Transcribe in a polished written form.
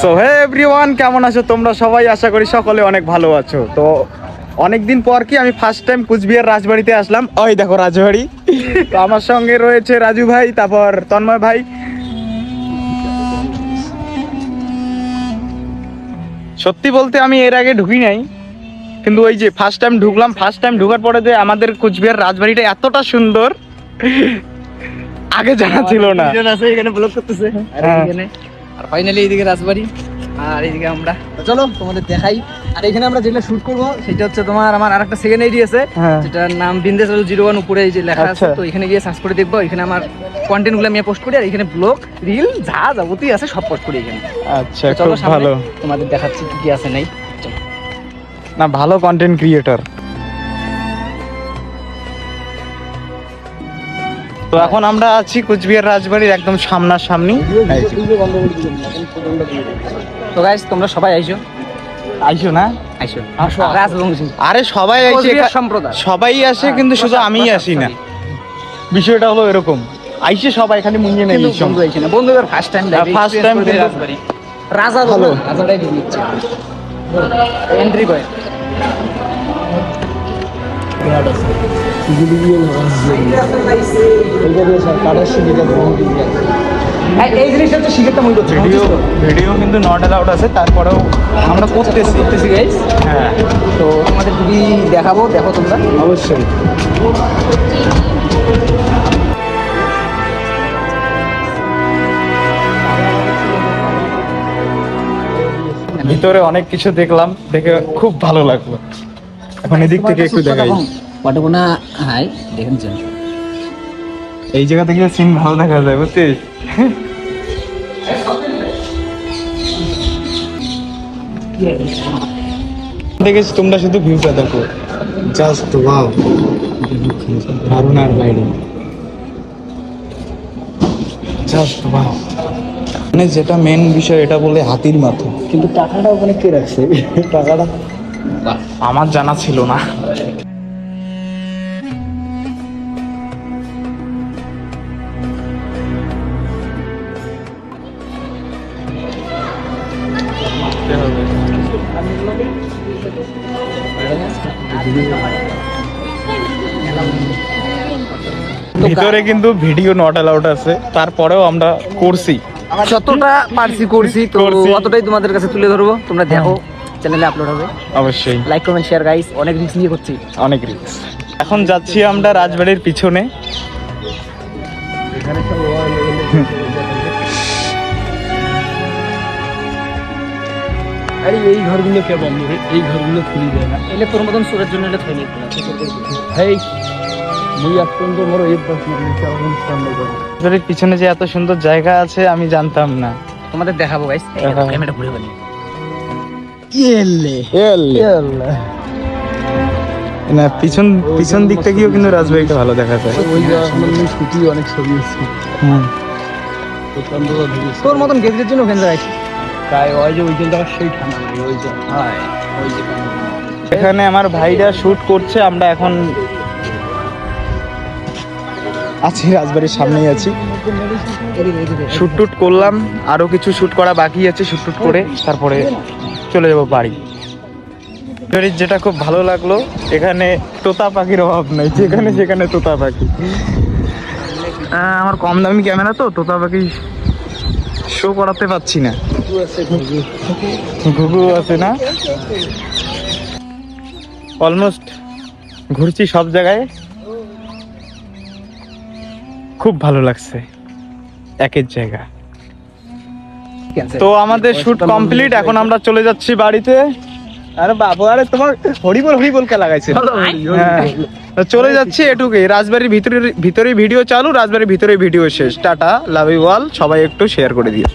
So hey everyone, কেমন আছো তোমরা সবাই? আশা করি সকলে অনেক ভালো আছো। তো অনেকদিন পর কি আমি ফার্স্ট টাইম কুচবিহার রাজবাড়িতে আসলাম। ওই দেখো রাজবাড়ি। তো আমার সঙ্গে রয়েছে রাজু ভাই, তারপর তন্ময় ভাই। সত্যি বলতে আমি এর আগে ঢুকি নাই, কিন্তু ওই যে ফার্স্ট টাইম ঢুকলাম। ফার্স্ট টাইম ঢোকার পরে যে আমাদের কুচবিহার রাজবাড়িটা এতটা সুন্দর আগে জানা ছিল না। এখানে ব্লগ করতেছে আর ফাইনালি এইদিকে রাজবাড়ি আর এইদিকে আমরা। চলো তোমাদের দেখাই। আর এখানে আমরা যেটা শুট করবো সেটা হচ্ছে তোমার আমার আরেকটা সেকেন্ড আইডি আছে, যেটার নাম বিন্দেশাল 01 উপরে এই যে লেখা আছে। তো এখানে গিয়ে সার্চ করে দেখবো। এখানে আমার কন্টেন্ট গুলো আমি পোস্ট করি, আর এখানে ব্লগ রিল যা যাবতীয় আছে সব পোস্ট করি এখানে। আচ্ছা, খুব ভালো। তোমাদের দেখাচ্ছি কি কি আছে নাই। না, ভালো কন্টেন্ট ক্রিয়েটর। তো এখন আমরা আছি কুচবিহার রাজবাড়ির একদম সামনাসামনি। তো গাইস তোমরা সবাই আইসো আইসো না? আইসো। আরে সবাই আইছে, সম্প্রদায় সবাই আসে, কিন্তু শুধু আমিই আসি না। বিষয়টা হলো এরকম, আইসে সবাই খালি মুঞ্জে নেই। বন্ধু আইছে না, বন্ধুদের ফার্স্ট টাইম ফার্স্ট টাইম রাজবাড়ি। রাজা ভালো, রাজাটাই দিচ্ছে এন্ট্রি পয়েন্ট। এই জিনিসটা হচ্ছে শিখে মূল ভিডিও কিন্তু নট অ্যালাউড আছে, তারপরেও আমরা করতেছি গাইস। হ্যাঁ, তো তোমাদের যদি দেখাবো, দেখো তোমরা অবশ্যই। ভিতরে অনেক কিছু দেখলাম, দেখে খুব ভালো লাগলো। এখন এদিক থেকে একটু দেখাই। পটকোনা হাই দেখেন, এই জায়গা থেকে সিন ভালো দেখা যায়, বুঝছিস? দেখেছি, তোমরা শুধু ভিউটা দেখো, জাস্ট ওয়াও, দারুণ। আর বাইরে জাস্ট ওয়াও, মানে যেটা মেন বিষয় এটা বলে হাতির মাথা। কিন্তু টাকাটা ওখানে কে রাখছে? টাকাটা আমার জানা ছিল না। ভিতরে কিন্তু ভিডিও নট অ্যালাউড আছে, তারপরেও আমরা করছি, যতটা পারছি করছি। তো অতটাই তোমাদের কাছে তুলে ধরবো, তোমরা দেখো, চ্যানেলে আপলোড হবে অবশ্যই। Like comment share guys. অনেক রিস্ক নিয়ে করছি, অনেক রিস্ক। এখন যাচ্ছি আমরা রাজবাড়ির পিছনে। আরে এই ঘরগুলো কে বন্ধ রে? এই ঘরগুলো খুলি দেয় না, এলে তোর মতন সুরের জন্য এটা থইনি। হেই মুই অত্যন্ত বড় এই প্রশ্ন রাজবাড়ির পিছনে যে এত সুন্দর জায়গা আছে আমি জানতাম না। তোমাদের দেখাবো গাইস, ক্যামেরা ঘুরে বানি। না, পিছন দিক থেকেও কিন্তু রাজবাড়িটা ভালো দেখা যায়। ওই যে ছুটি অনেক ছবি আছে। তোর মতন গেজের জন্য ওখানে যাইছি। তাই ওই যে জায়গা সেই ঠান্ডা লাগে, ওই যে হ্যাঁ ওই যে এখানে আমার ভাইরা শুট করছে, আমরা এখন আছি রাজবাড়ির সামনেই আছি। শুট টুট করলাম, আরো কিছু শুট করা বাকি আছে। শুট টুট করে তারপরে চলে যাবো বাড়ি। যেটা খুব ভালো লাগলো, এখানে তোতা পাখির অভাব নাই, যেখানে সেখানে তোতা পাখি। আমার কম দামি ক্যামেরা তো তোতা পাখি শো করাতে পারছি না। ঘুঘু আছে না? অলমোস্ট ঘুরছি সব জায়গায়, খুব ভালো লাগছে একের জায়গা। তো আমাদের শুট কমপ্লিট, এখন আমরা চলে যাচ্ছি বাড়িতে। আরে বাবু, আরে তোমার হরিবল কে লাগাইছে? চলে যাচ্ছি এটুকুই। রাজবাড়ির ভিতরে ভিডিও চালু, রাজবাড়ির ভিতরে ভিডিও শেষ। Tata, love you all. সবাই একটু শেয়ার করে দিও।